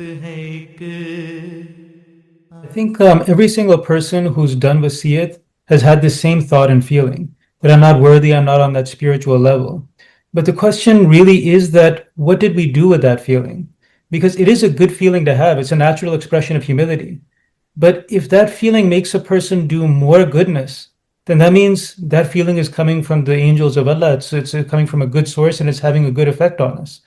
I think every single person who's done wasiyat has had the same thought and feeling that I'm not worthy, I'm not on that spiritual level. But the question really is that what did we do with that feeling? Because it is a good feeling to have, it's a natural expression of humility. But if that feeling makes a person do more goodness, then that means that feeling is coming from the angels of Allah. It's coming from a good source and it's having a good effect on us.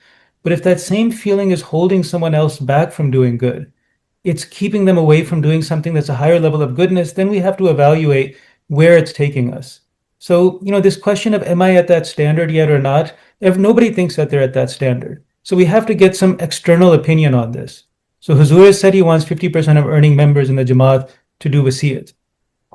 But if that same feeling is holding someone else back from doing good, it's keeping them away from doing something that's a higher level of goodness, then we have to evaluate where it's taking us. So, this question of am I at that standard yet or not, if nobody thinks that they're at that standard. So we have to get some external opinion on this. So Huzur has said he wants 50% of earning members in the Jamaat to do wasiyat.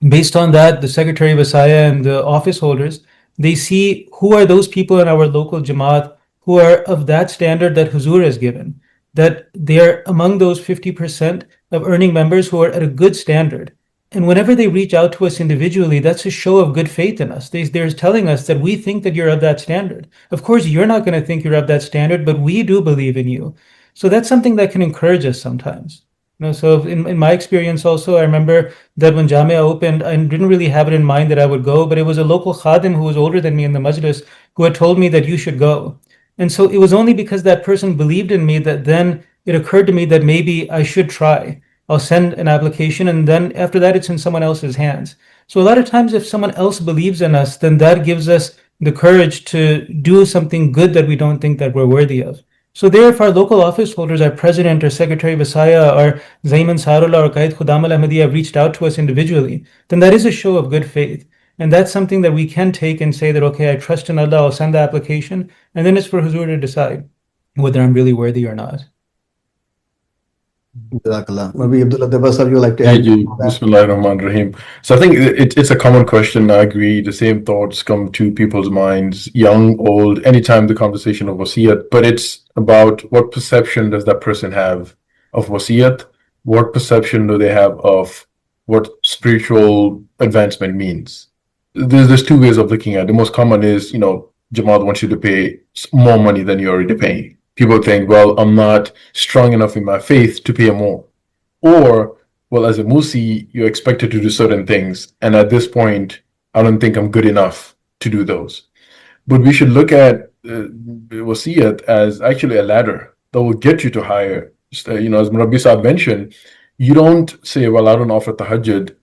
Based on that, the Secretary of Wasaya and the office holders, they see who are those people in our local Jamaat who are of that standard that Huzur has given, that they're among those 50% of earning members who are at a good standard. And whenever they reach out to us individually, that's a show of good faith in us. They're telling us that we think that you're of that standard. Of course, you're not going to think you're of that standard, but we do believe in you. So that's something that can encourage us sometimes. So in my experience also, I remember that when Jamia opened, I didn't really have it in mind that I would go, but it was a local khadim who was older than me in the majlis who had told me that you should go. And so it was only because that person believed in me that then it occurred to me that maybe I should try. I'll send an application and then after that it's in someone else's hands. So a lot of times if someone else believes in us, then that gives us the courage to do something good that we don't think that we're worthy of. So there, if our local office holders, our president or secretary of Wasaya or Zayman Sarullah or Qaid Khudam al-Ahmadiyya have reached out to us individually, then that is a show of good faith. And that's something that we can take and say that, okay, I trust in Allah, I'll send the application, and then it's for Huzur to decide whether I'm really worthy or not. Jazakallah. Maybe Abdullah Debbar, you would like to Thank add you. to that? Bismillahirrahmanirrahim. So I think it's a common question. I agree. The same thoughts come to people's minds, young, old, anytime the conversation of wasiyat, but it's about what perception does that person have of wasiyat? What perception do they have of what spiritual advancement means? There's two ways of looking at it. The most common is, Jamaat wants you to pay more money than you're already paying. People think, well, I'm not strong enough in my faith to pay more. Or, well, as a Musi, you're expected to do certain things. And at this point, I don't think I'm good enough to do those. But we should look at wasiyat as actually a ladder that will get you to higher. As Murabbi Saab mentioned, you don't say, well, I don't offer tahajjud.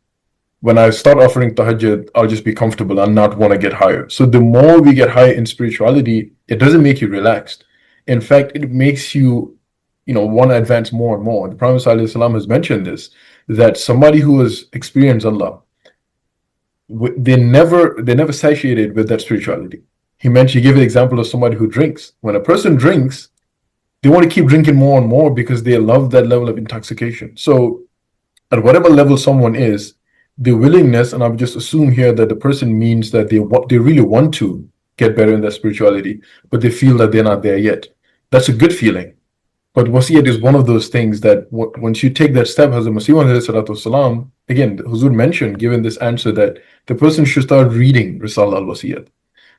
When I start offering tahajjud, I'll just be comfortable and not want to get higher. So the more we get higher in spirituality, it doesn't make you relaxed. In fact, it makes you, want to advance more and more. The Prophet ﷺ has mentioned this, that somebody who has experienced Allah, they're never satiated with that spirituality. He gave an example of somebody who drinks. When a person drinks, they want to keep drinking more and more because they love that level of intoxication. So at whatever level someone is, the willingness, and I would just assume here that the person means that they really want to get better in their spirituality, but they feel that they're not there yet. That's a good feeling. But wasiyat is one of those things that once you take that step, Hazrat Masih, again, Huzur mentioned, given this answer, that the person should start reading Risala al-Wasiyat.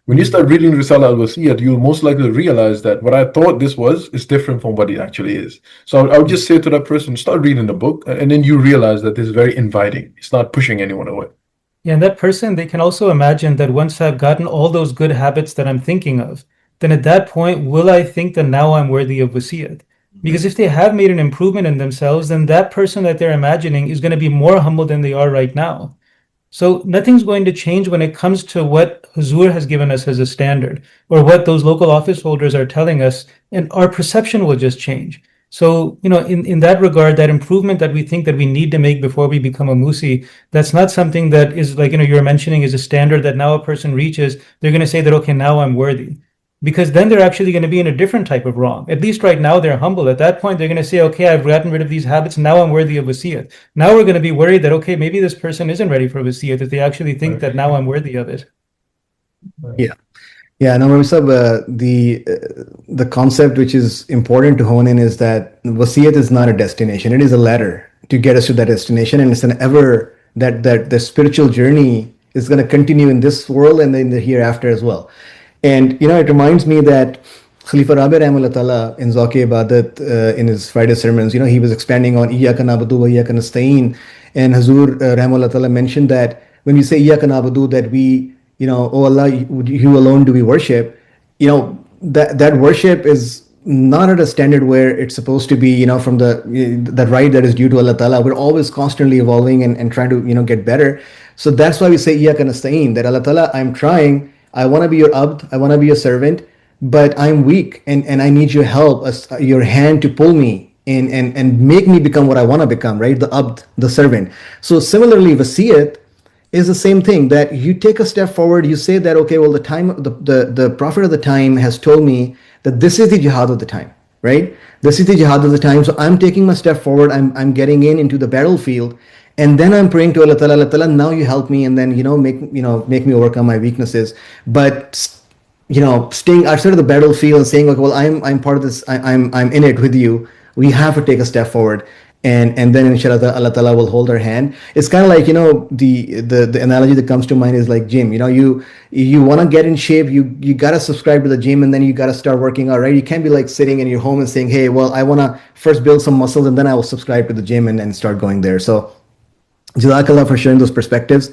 When you start reading Risala al-Wasiyat, you'll most likely realize that what I thought this was is different from what it actually is. So I would just say to that person, start reading the book, and then you realize that this is very inviting. It's not pushing anyone away. Yeah, and that person, they can also imagine that once I've gotten all those good habits that I'm thinking of, then at that point, will I think that now I'm worthy of wasiyat? Because if they have made an improvement in themselves, then that person that they're imagining is going to be more humble than they are right now. So nothing's going to change when it comes to what Huzur has given us as a standard, or what those local office holders are telling us, and our perception will just change. So, in that regard, that improvement that we think that we need to make before we become a Musi, that's not something that is like, you're mentioning is a standard that now a person reaches. They're going to say that, okay, now I'm worthy. Because then they're actually going to be in a different type of wrong. At least right now, they're humble. At that point, they're going to say, okay, I've gotten rid of these habits. Now I'm worthy of wasiyat. Now we're going to be worried that, okay, maybe this person isn't ready for wasiyat, if they actually think that now I'm worthy of it. Yeah. Yeah, no, the concept which is important to hone in is that wasiyat is not a destination. It is a ladder to get us to that destination. And it's that the spiritual journey is going to continue in this world and in the hereafter as well. And, it reminds me that Khalifa Rabi Rahimahullah Ta'ala in Zawqi Ibadat, in his Friday sermons, he was expanding on Iyaka na'budu wa Iyaka nasta'een. And Hazur Rahimahullah Ta'ala mentioned that when we say Iyaka na'budu, that we, oh Allah, you alone do we worship, that worship is not at a standard where it's supposed to be, from that right that is due to Allah Ta'ala. We're always constantly evolving and trying to, get better. So that's why we say Iyaka nasta'een, that Allah Ta'ala, I'm trying, I want to be your abd, I want to be your servant, but I'm weak and I need your help, your hand to pull me in and make me become what I want to become, right? The abd, the servant. So similarly, wasiyat is the same thing, that you take a step forward, you say that, okay, well, the prophet of the time has told me that this is the jihad of the time, right? This is the jihad of the time. So I'm taking my step forward, I'm getting into the battlefield, and then I'm praying to Allah Ta'ala, Allah Ta'ala, now you help me, and then, make me overcome my weaknesses. But staying outside of the battlefield and saying, like, well, I'm part of this, I'm in it with you. We have to take a step forward, and then inshallah Allah Ta'ala will hold our hand. It's kind of like, the analogy that comes to mind is like gym. You want to get in shape, you gotta subscribe to the gym, and then you gotta start working out, right? You can't be like sitting in your home and saying, hey, well, I want to first build some muscles and then I will subscribe to the gym and start going there. So Jazakallah for sharing those perspectives.